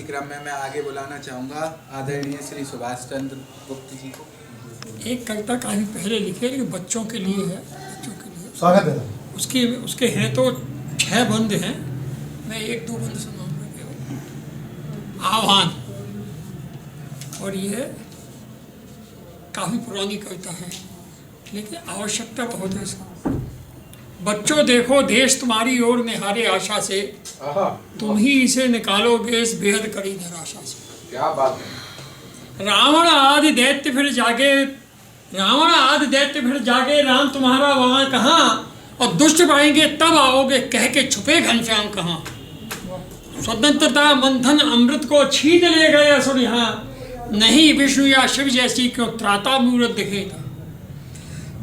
क्रम में मैं आगे बुलाना चाहूँगा आदरणीय श्री सुभाष चंद्र गुप्त जी को। एक कविता काफ़ी पहले लिखी है लेकिन बच्चों के लिए है, बच्चों के लिए स्वागत है। उसके हैं तो 6 बंद हैं, मैं 1-2 बंद सुनाऊंगा केवल। आह्वान, और ये काफ़ी पुरानी कविता है लेकिन आवश्यकता बहुत है इसका। बच्चों देखो देश तुम्हारी ओर निहारे आशा से, तुम ही इसे निकालोगे इस बेहद कड़ी निराशा से। क्या बात है। रावण आदि दैत्य फिर जागे, राम तुम्हारा वहाँ कहाँ, और दुष्ट पाएंगे तब आओगे कह के छुपे घनश्याम कहाँ। स्वतंत्रता मंथन अमृत को छीन ले गए असुर यहाँ, नहीं विष्णु या शिव जैसी क्यों त्राता मूर्त दिखे था।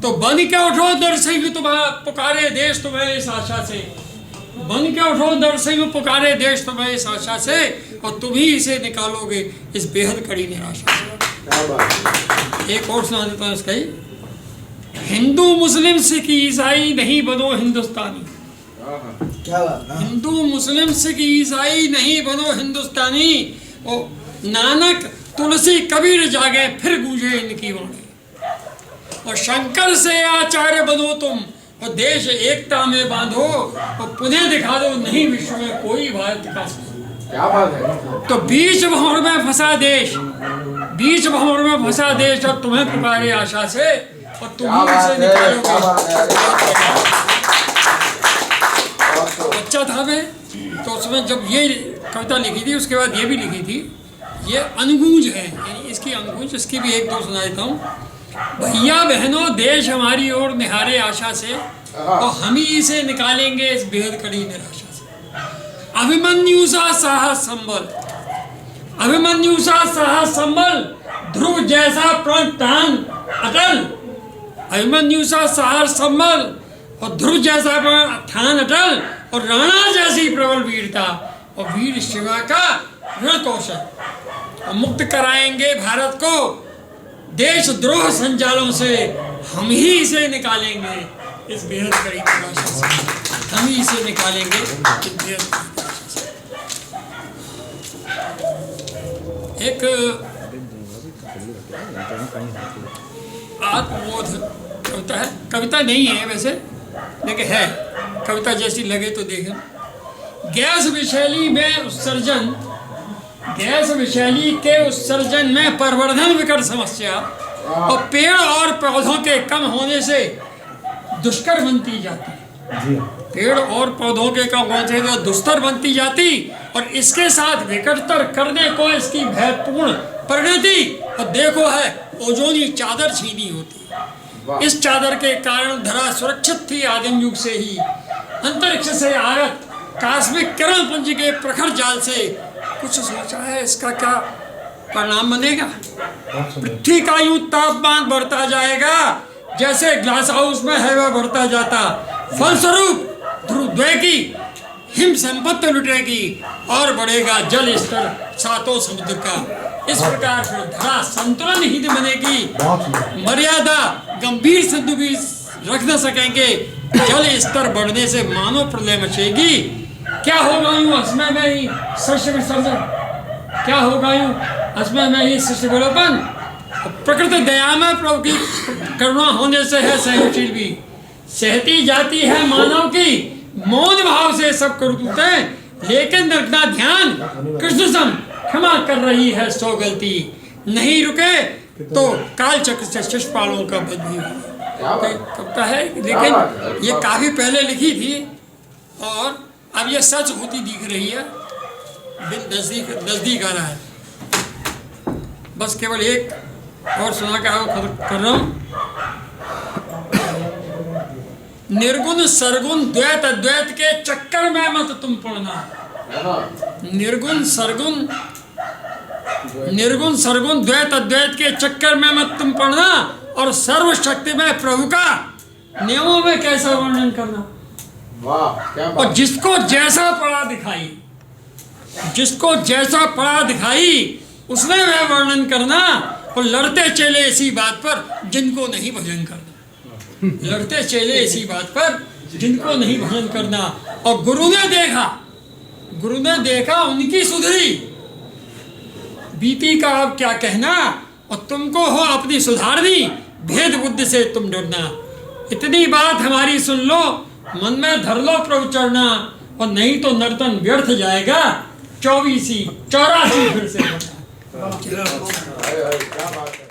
तो बन के उठो दरसिंह तुम्हारा पुकारे देश तुम्हें इस आशा से, बन के उठो दरसिंह पुकारे देश तुम्हें इस आशा से, और तुम ही इसे निकालोगे इस बेहद कड़ी निराशा से। एक और सुना देता हूँ इसका ही। हिंदू मुस्लिम सिख ईसाई नहीं बनो हिंदुस्तानी, क्या बात। हिंदू मुस्लिम सिख ईसाई नहीं बनो हिंदुस्तानी, और नानक तुलसी कबीर जागे फिर गूंजे इनकी वाणी, और शंकर से आचार्य बनो तुम, और देश एकता में बांधो, और पुनः दिखा दो नहीं विश्व में कोई भारत का। क्या बात है। तो बीच भंवर में फंसा देश, बीच भंवर में फंसा देश, और तुम्हें पुकारे आशा से, और तुम ही इसे निकालोगे। बच्चा था मैं, तो उसमें जब ये कविता लिखी थी उसके बाद ये भी लिखी थी। ये अनुगूंज है, यानी इसकी अनुगूंज, इसकी भी 1-2 सुना देता हूँ। भैया बहनों देश हमारी ओर निहारे आशा से, और हम ही इसे निकालेंगे इस बेहद कड़ी निराशा से। अभिमन्यु सा साहस संबल, अभिमन्यु सा साहस संबल, ध्रुव जैसा प्रण प्राण अटल, अभिमन्यु सा साहस संबल, और ध्रुव जैसा प्राण अटल, और राणा जैसी प्रबल वीरता, और वीर शिवा का रण कौशल, और मुक्त कराएंगे भारत को देश द्रोह संजालों से, हम ही इसे निकालेंगे इस बेहद कड़ी निराशा से, हम ही इसे निकालेंगे इस बेहद कड़ी निराशा से। एक आत्मबोध कविता है, कविता नहीं है वैसे लेकिन है, कविता जैसी लगे तो देखें। गैस विषैली में उत्सर्जन, गैस विषैली के उत्सर्जन में प्रवर्धन विकट समस्या, और पेड़ और पौधों के कम होने से दुष्कर बनती जाती, पेड़ और पौधों के कम होने से दुस्तर बनती जाती, और इसके साथ विकटतर करने को इसकी भयपूर्ण परिणति, और देखो है ओजोनी चादर छीनी होती। इस चादर के कारण धरा सुरक्षित थी आदिम युग से ही, अंतरिक्ष से आगत कॉस्मिक किरण पुंज के प्रखर जाल से कुछ सोचा है इसका क्या परिणाम बनेगा। पृथ्वी का यूं तापमान बढ़ता जाएगा जैसे ग्लास हाउस में हवा बढ़ता जाता, फलस्वरूप ध्रुवद्वय की हिम संपत्ति लुटेगी, और बढ़ेगा जल स्तर 7 समुद्र का। इस प्रकार से धरा संतुलन ही बनेगी, मर्यादा गंभीर सिंधु भी रख न सकेंगे, जल स्तर बढ़ने से मानव प्रलय मचेगी। क्या होगा यूं असमय में ही सृष्टि विसर्जन, क्या होगा यूं असमय में ही सृष्टि विलोपन, प्रकृति दया में प्रभु की करुणा होने से है सहनशील भी, सहती जाती है मानव की मौन भाव से सब करतूतें, लेकिन रखना ध्यान कृष्ण सम क्षमा कर रही है 100 गलती, नहीं रुके तो काल चक्र से शिष्यपालों का वध भी कविता है। लेकिन ये काफी पहले लिखी थी और अब ये सच होती दिख रही है, नजदीक आ रहा है। बस केवल एक और सुना कर रहा हूं। निर्गुण सरगुण द्वैत अद्वैत के चक्कर में मत तुम पड़ना, निर्गुण सरगुण द्वैत अद्वैत के चक्कर में मत तुम पड़ना, और सर्वशक्ति में प्रभु का नियमों में कैसा वर्णन करना। और जिसको जैसा पड़ा दिखाई, जिसको जैसा पड़ा दिखाई उसमें वह वर्णन करना, और लड़ते चले इसी बात पर जिनको नहीं भजन करना, लड़ते चले इसी बात पर जिनको नहीं भजन करना। और गुरु ने देखा उनकी सुधरी, बीती का अब क्या कहना, और तुमको हो अपनी सुधारनी, भेद बुद्धि से तुम डरना। इतनी बात हमारी सुन लो, मन में धर लो प्रभु चढ़ना, और नहीं तो नर्तन व्यर्थ जाएगा। 84 फिर से होगा। क्या बात है।